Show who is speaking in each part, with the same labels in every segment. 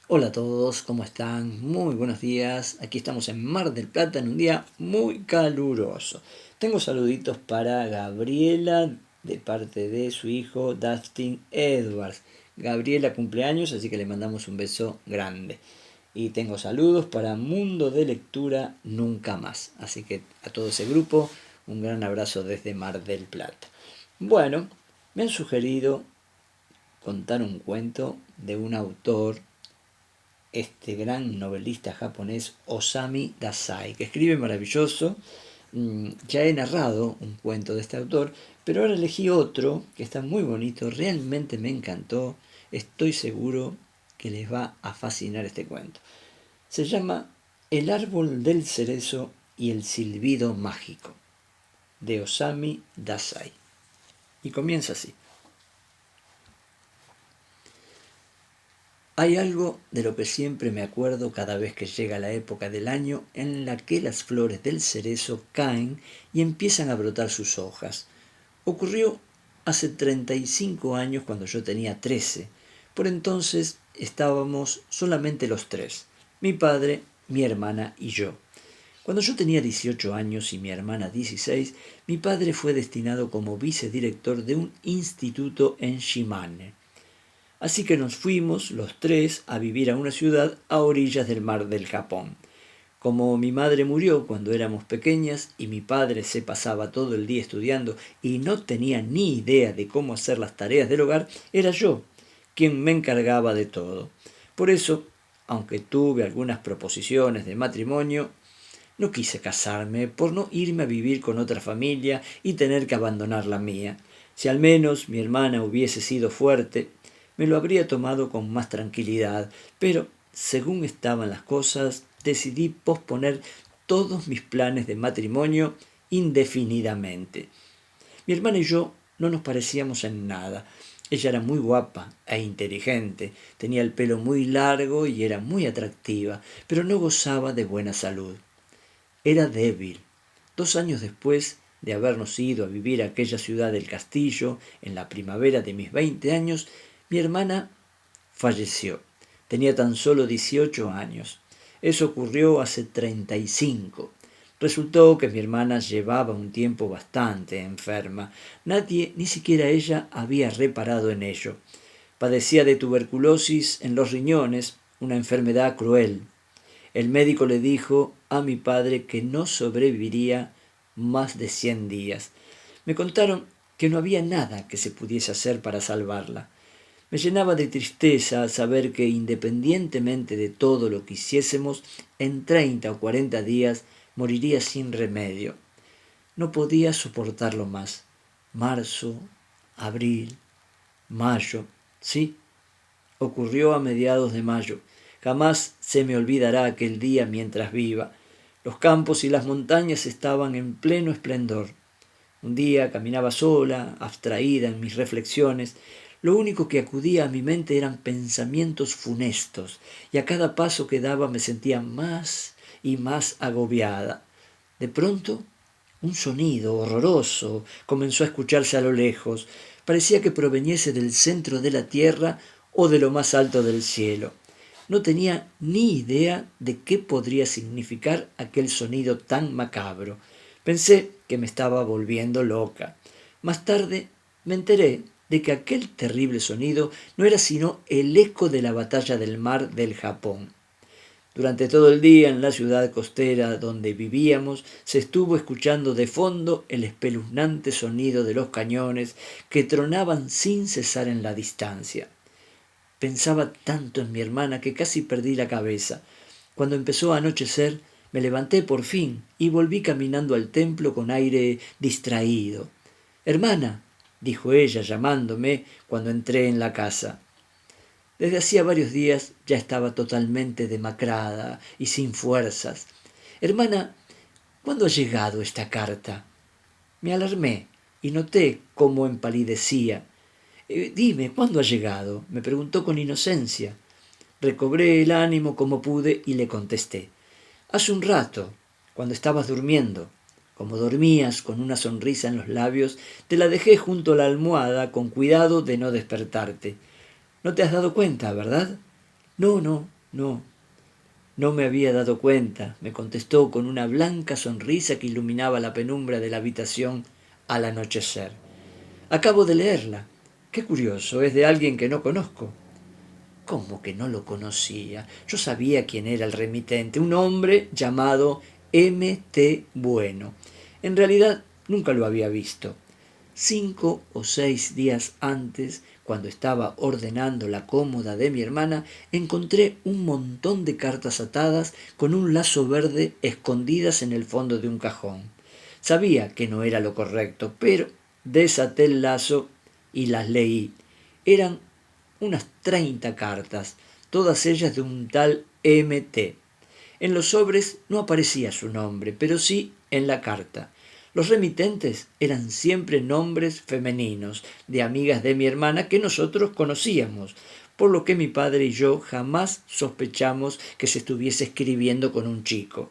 Speaker 1: Hola a todos, ¿cómo están? Muy buenos días. Aquí estamos en Mar del Plata en un día muy caluroso. Tengo saluditos para Gabriela de parte de su hijo Dustin Edwards. Gabriela cumpleaños, así que le mandamos un beso grande. Y tengo saludos para Mundo de Lectura Nunca Más. Así que a todo ese grupo, un gran abrazo desde Mar del Plata. Bueno, me han sugerido contar un cuento de un autor, este gran novelista japonés Osami Dazai, que escribe maravilloso. Ya he narrado un cuento de este autor, pero ahora elegí otro que está muy bonito, realmente me encantó, estoy seguro que les va a fascinar este cuento. Se llama El árbol del cerezo y el silbido mágico, de Osami Dazai. Y comienza así. Hay algo de lo que siempre me acuerdo cada vez que llega la época del año en la que las flores del cerezo caen y empiezan a brotar sus hojas. Ocurrió hace 35 años cuando yo tenía 13. Por entonces estábamos solamente los tres, mi padre, mi hermana y yo. Cuando yo tenía 18 años y mi hermana 16, mi padre fue destinado como vicedirector de un instituto en Shimane. Así que nos fuimos los tres a vivir a una ciudad a orillas del mar del Japón. Como mi madre murió cuando éramos pequeñas y mi padre se pasaba todo el día estudiando y no tenía ni idea de cómo hacer las tareas del hogar, era yo quien me encargaba de todo. Por eso, aunque tuve algunas proposiciones de matrimonio, no quise casarme por no irme a vivir con otra familia y tener que abandonar la mía. Si al menos mi hermana hubiese sido fuerte, me lo habría tomado con más tranquilidad, pero según estaban las cosas, decidí posponer todos mis planes de matrimonio indefinidamente. Mi hermana y yo no nos parecíamos en nada. Ella era muy guapa e inteligente, tenía el pelo muy largo y era muy atractiva, pero no gozaba de buena salud. Era débil. 2 años después de habernos ido a vivir a aquella ciudad del castillo, en la primavera de mis 20 años, mi hermana falleció. Tenía tan solo 18 años. Eso ocurrió hace 35. Resultó que mi hermana llevaba un tiempo bastante enferma. Nadie, ni siquiera ella, había reparado en ello. Padecía de tuberculosis en los riñones, una enfermedad cruel. El médico le dijo a mi padre que no sobreviviría más de 100 días. Me contaron que no había nada que se pudiese hacer para salvarla. Me llenaba de tristeza saber que, independientemente de todo lo que hiciésemos, en 30 o 40 días moriría sin remedio. No podía soportarlo más. Marzo, abril, mayo. Sí, ocurrió a mediados de mayo. Jamás se me olvidará aquel día mientras viva. Los campos y las montañas estaban en pleno esplendor. Un día caminaba sola, abstraída en mis reflexiones. Lo único que acudía a mi mente eran pensamientos funestos, y a cada paso que daba me sentía más y más agobiada. De pronto, un sonido horroroso comenzó a escucharse a lo lejos. Parecía que proveniese del centro de la tierra o de lo más alto del cielo. No tenía ni idea de qué podría significar aquel sonido tan macabro. Pensé que me estaba volviendo loca. Más tarde me enteré de que aquel terrible sonido no era sino el eco de la batalla del mar del Japón. Durante todo el día en la ciudad costera donde vivíamos se estuvo escuchando de fondo el espeluznante sonido de los cañones que tronaban sin cesar en la distancia. Pensaba tanto en mi hermana que casi perdí la cabeza. Cuando empezó a anochecer, me levanté por fin y volví caminando al templo con aire distraído. Hermana, dijo ella llamándome cuando entré en la casa. Desde hacía varios días ya estaba totalmente demacrada y sin fuerzas. Hermana, ¿cuándo ha llegado esta carta? Me alarmé y noté cómo empalidecía. Dime, ¿cuándo ha llegado? Me preguntó con inocencia. Recobré el ánimo como pude y le contesté. Hace un rato, cuando estabas durmiendo. Como dormías con una sonrisa en los labios, te la dejé junto a la almohada con cuidado de no despertarte. No te has dado cuenta, ¿verdad? No, no, No, no me había dado cuenta, me contestó con una blanca sonrisa que iluminaba la penumbra de la habitación al anochecer. Acabo de leerla. Qué curioso, es de alguien que no conozco. ¿Cómo que no lo conocía? Yo sabía quién era el remitente, un hombre llamado M. T. Bueno. En realidad nunca lo había visto. 5 o 6 días antes, cuando estaba ordenando la cómoda de mi hermana, encontré un montón de cartas atadas con un lazo verde escondidas en el fondo de un cajón. Sabía que no era lo correcto, pero desaté el lazo y las leí. Eran unas 30 cartas, todas ellas de un tal M. T. En los sobres no aparecía su nombre, pero sí en la carta. Los remitentes eran siempre nombres femeninos, de amigas de mi hermana que nosotros conocíamos, por lo que mi padre y yo jamás sospechamos que se estuviese escribiendo con un chico.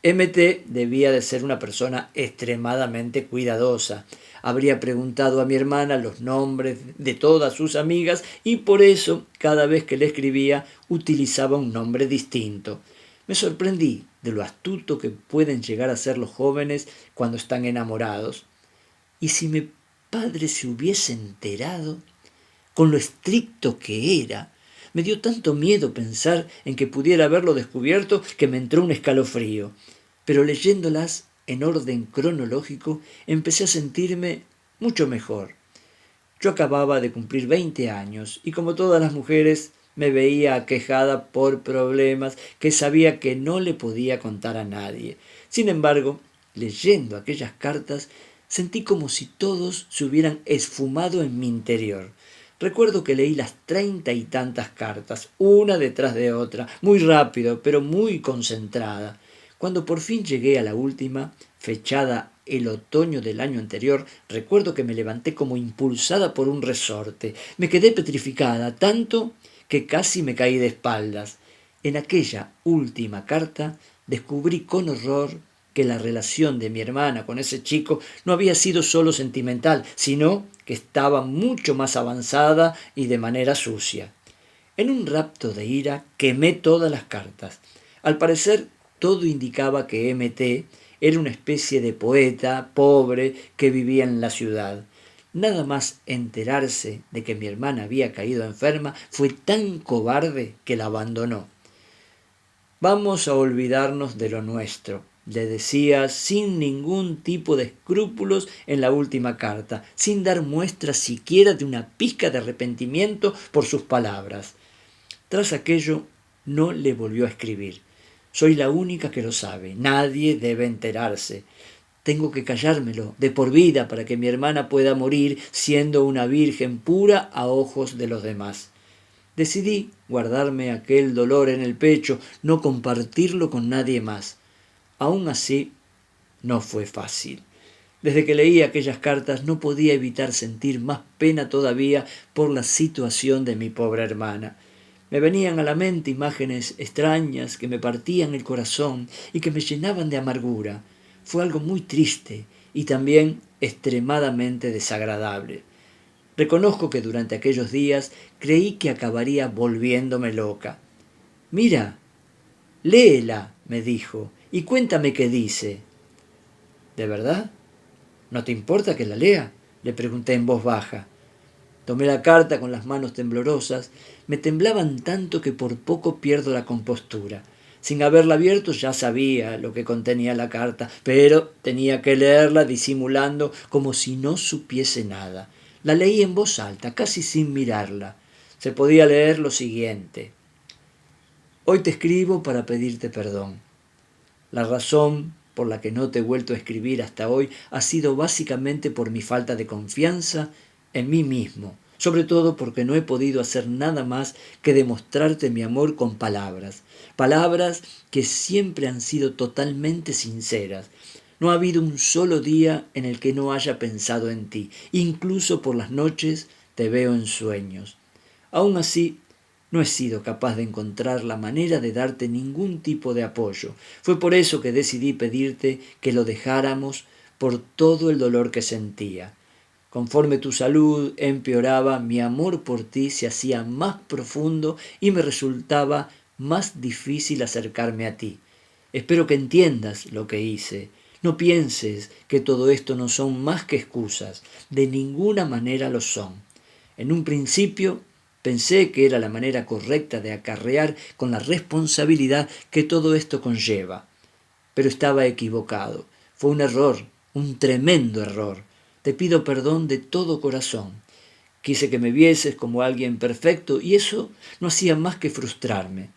Speaker 1: MT debía de ser una persona extremadamente cuidadosa. Habría preguntado a mi hermana los nombres de todas sus amigas y por eso cada vez que le escribía utilizaba un nombre distinto. Me sorprendí de lo astuto que pueden llegar a ser los jóvenes cuando están enamorados. ¿Y si mi padre se hubiese enterado? Con lo estricto que era. Me dio tanto miedo pensar en que pudiera haberlo descubierto que me entró un escalofrío. Pero leyéndolas en orden cronológico empecé a sentirme mucho mejor. Yo acababa de cumplir 20 años y como todas las mujeres me veía aquejada por problemas que sabía que no le podía contar a nadie. Sin embargo, leyendo aquellas cartas, sentí como si todos se hubieran esfumado en mi interior. Recuerdo que leí las 30 y tantas cartas, una detrás de otra, muy rápido, pero muy concentrada. Cuando por fin llegué a la última, fechada el otoño del año anterior, recuerdo que me levanté como impulsada por un resorte. Me quedé petrificada, tanto que casi me caí de espaldas. En aquella última carta descubrí con horror que la relación de mi hermana con ese chico no había sido solo sentimental, sino que estaba mucho más avanzada y de manera sucia. En un rapto de ira quemé todas las cartas. Al parecer todo indicaba que M.T. era una especie de poeta pobre que vivía en la ciudad. Nada más enterarse de que mi hermana había caído enferma, fue tan cobarde que la abandonó. Vamos a olvidarnos de lo nuestro, le decía sin ningún tipo de escrúpulos en la última carta, sin dar muestras siquiera de una pizca de arrepentimiento por sus palabras. Tras aquello no le volvió a escribir. Soy la única que lo sabe, nadie debe enterarse. Tengo que callármelo de por vida para que mi hermana pueda morir siendo una virgen pura a ojos de los demás. Decidí guardarme aquel dolor en el pecho, no compartirlo con nadie más. Aún así, no fue fácil. Desde que leí aquellas cartas no podía evitar sentir más pena todavía por la situación de mi pobre hermana. Me venían a la mente imágenes extrañas que me partían el corazón y que me llenaban de amargura. Fue algo muy triste y también extremadamente desagradable. Reconozco que durante aquellos días creí que acabaría volviéndome loca. Mira, léela, me dijo, y cuéntame qué dice. ¿De verdad? ¿No te importa que la lea? Le pregunté en voz baja. Tomé la carta con las manos temblorosas. Me temblaban tanto que por poco pierdo la compostura. Sin haberla abierto ya sabía lo que contenía la carta, pero tenía que leerla disimulando como si no supiese nada. La leí en voz alta, casi sin mirarla. Se podía leer lo siguiente. Hoy te escribo para pedirte perdón. La razón por la que no te he vuelto a escribir hasta hoy ha sido básicamente por mi falta de confianza en mí mismo, sobre todo porque no he podido hacer nada más que demostrarte mi amor con palabras, palabras que siempre han sido totalmente sinceras. No ha habido un solo día en el que no haya pensado en ti, incluso por las noches te veo en sueños. Aún así, no he sido capaz de encontrar la manera de darte ningún tipo de apoyo. Fue por eso que decidí pedirte que lo dejáramos por todo el dolor que sentía. Conforme tu salud empeoraba, mi amor por ti se hacía más profundo y me resultaba más difícil acercarme a ti. Espero que entiendas lo que hice. No pienses que todo esto no son más que excusas. De ninguna manera lo son. En un principio pensé que era la manera correcta de acarrear con la responsabilidad que todo esto conlleva. Pero estaba equivocado. Fue un error, un tremendo error. Te pido perdón de todo corazón. Quise que me vieses como alguien perfecto y eso no hacía más que frustrarme.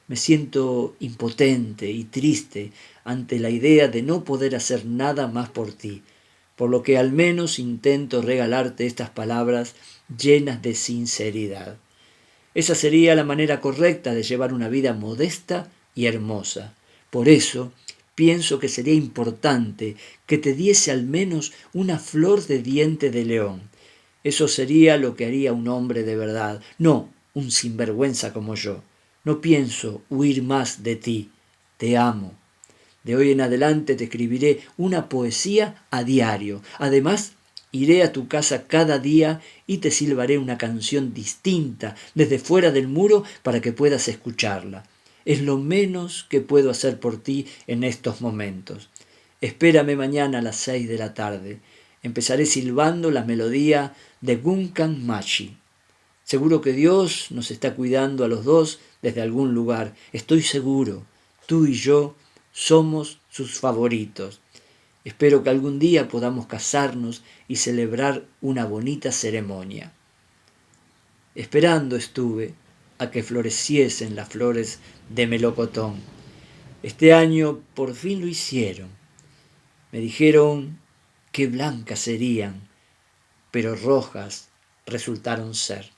Speaker 1: Me siento impotente y triste ante la idea de no poder hacer nada más por ti, por lo que al menos intento regalarte estas palabras llenas de sinceridad. Esa sería la manera correcta de llevar una vida modesta y hermosa. Por eso pienso que sería importante que te diese al menos una flor de diente de león. Eso sería lo que haría un hombre de verdad, no un sinvergüenza como yo. No pienso huir más de ti. Te amo. De hoy en adelante te escribiré una poesía a diario. Además, iré a tu casa cada día y te silbaré una canción distinta desde fuera del muro para que puedas escucharla. Es lo menos que puedo hacer por ti en estos momentos. Espérame mañana a las 6 de la tarde. Empezaré silbando la melodía de Gunkan Machi. Seguro que Dios nos está cuidando a los dos desde algún lugar. Estoy seguro. Tú y yo somos sus favoritos. Espero que algún día podamos casarnos y celebrar una bonita ceremonia. Esperando estuve a que floreciesen las flores de melocotón. Este año por fin lo hicieron. Me dijeron que blancas serían, pero rojas resultaron ser.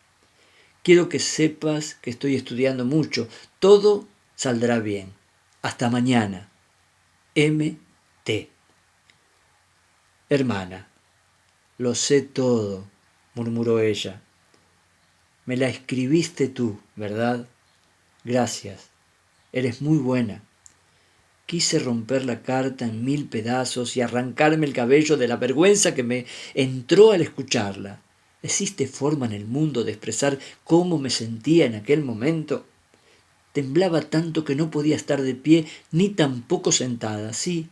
Speaker 1: Quiero que sepas que estoy estudiando mucho. Todo saldrá bien. Hasta mañana. M.T. Hermana, lo sé todo, murmuró ella. Me la escribiste tú, ¿verdad? Gracias. Eres muy buena. Quise romper la carta en 1000 pedazos y arrancarme el cabello de la vergüenza que me entró al escucharla. ¿Existe forma en el mundo de expresar cómo me sentía en aquel momento? Temblaba tanto que no podía estar de pie ni tampoco sentada. Sí,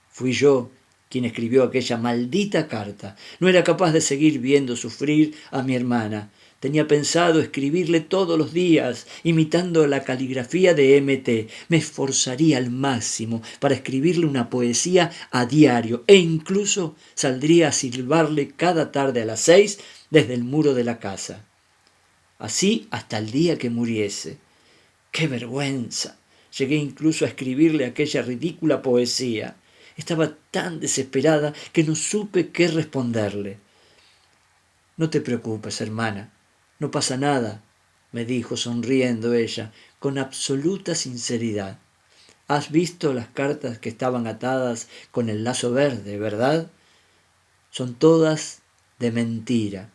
Speaker 1: fui yo quien escribió aquella maldita carta. No era capaz de seguir viendo sufrir a mi hermana. Tenía pensado escribirle todos los días, imitando la caligrafía de M.T. Me esforzaría al máximo para escribirle una poesía a diario e incluso saldría a silbarle cada tarde a las 6 desde el muro de la casa. Así hasta el día que muriese. ¡Qué vergüenza! Llegué incluso a escribirle aquella ridícula poesía. Estaba tan desesperada que no supe qué responderle. No te preocupes, hermana, no pasa nada, me dijo sonriendo ella, con absoluta sinceridad. Has visto las cartas que estaban atadas con el lazo verde, ¿verdad? Son todas de mentira.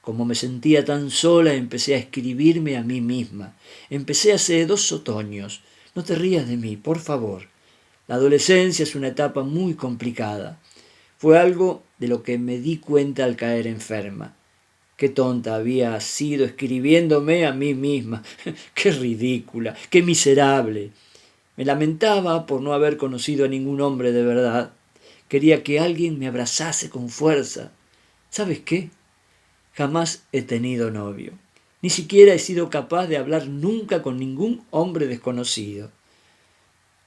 Speaker 1: Como me sentía tan sola, empecé a escribirme a mí misma. Empecé hace 2 otoños. No te rías de mí, por favor. La adolescencia es una etapa muy complicada. Fue algo de lo que me di cuenta al caer enferma. Qué tonta había sido escribiéndome a mí misma. Qué ridícula, qué miserable. Me lamentaba por no haber conocido a ningún hombre de verdad. Quería que alguien me abrazase con fuerza. ¿Sabes qué? Jamás he tenido novio. Ni siquiera he sido capaz de hablar nunca con ningún hombre desconocido.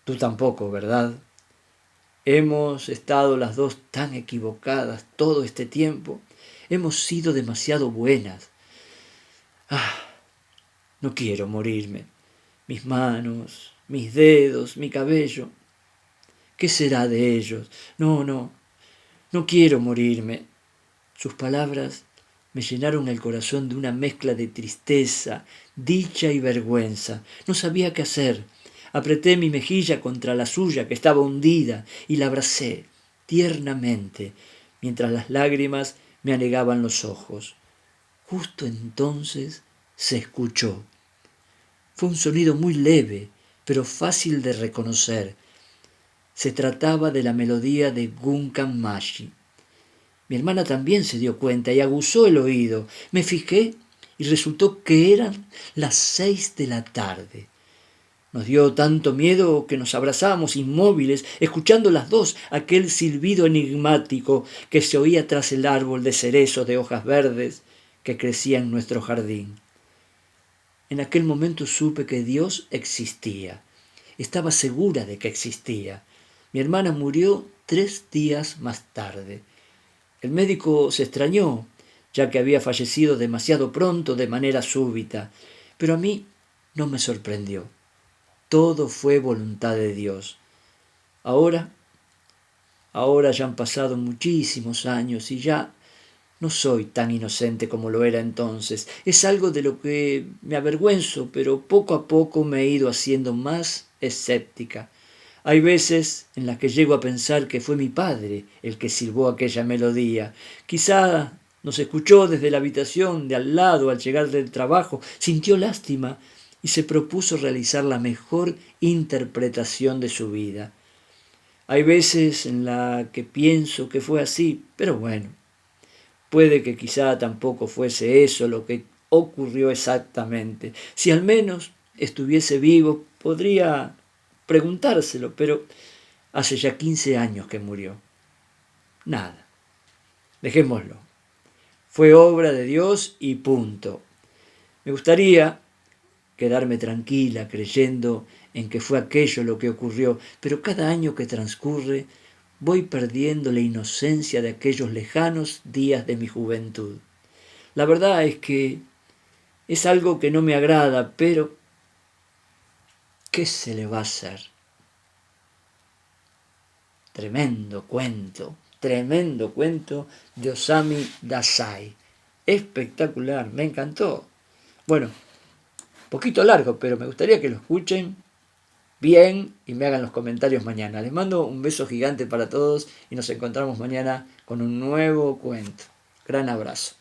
Speaker 1: Tú tampoco, ¿verdad? Hemos estado las dos tan equivocadas todo este tiempo. Hemos sido demasiado buenas. No quiero morirme. Mis manos, mis dedos, mi cabello. ¿Qué será de ellos? No quiero morirme. Sus palabras me llenaron el corazón de una mezcla de tristeza, dicha y vergüenza. No sabía qué hacer. Apreté mi mejilla contra la suya, que estaba hundida, y la abracé tiernamente, mientras las lágrimas me anegaban los ojos. Justo entonces se escuchó. Fue un sonido muy leve, pero fácil de reconocer. Se trataba de la melodía de Gunkan Machi. Mi hermana también se dio cuenta y aguzó el oído. Me fijé y resultó que eran las 6 de la tarde. Nos dio tanto miedo que nos abrazábamos inmóviles, escuchando las dos aquel silbido enigmático que se oía tras el árbol de cerezo de hojas verdes que crecía en nuestro jardín. En aquel momento supe que Dios existía. Estaba segura de que existía. Mi hermana murió 3 días más tarde. El médico se extrañó, ya que había fallecido demasiado pronto, de manera súbita, pero a mí no me sorprendió. Todo fue voluntad de Dios. Ahora ya han pasado muchísimos años y ya no soy tan inocente como lo era entonces. Es algo de lo que me avergüenzo, pero poco a poco me he ido haciendo más escéptica. Hay veces en las que llego a pensar que fue mi padre el que silbó aquella melodía. Quizá nos escuchó desde la habitación de al lado al llegar del trabajo, sintió lástima y se propuso realizar la mejor interpretación de su vida. Hay veces en las que pienso que fue así, pero bueno, puede que quizá tampoco fuese eso lo que ocurrió exactamente. Si al menos estuviese vivo, podría preguntárselo, pero hace ya 15 años que murió. Nada, dejémoslo. Fue obra de Dios y punto. Me gustaría quedarme tranquila creyendo en que fue aquello lo que ocurrió, pero cada año que transcurre voy perdiendo la inocencia de aquellos lejanos días de mi juventud. La verdad es que es algo que no me agrada, pero ¿qué se le va a hacer? Tremendo cuento de Osamu Dazai. Espectacular, me encantó. Bueno, poquito largo, pero me gustaría que lo escuchen bien y me hagan los comentarios mañana. Les mando un beso gigante para todos y nos encontramos mañana con un nuevo cuento. Gran abrazo.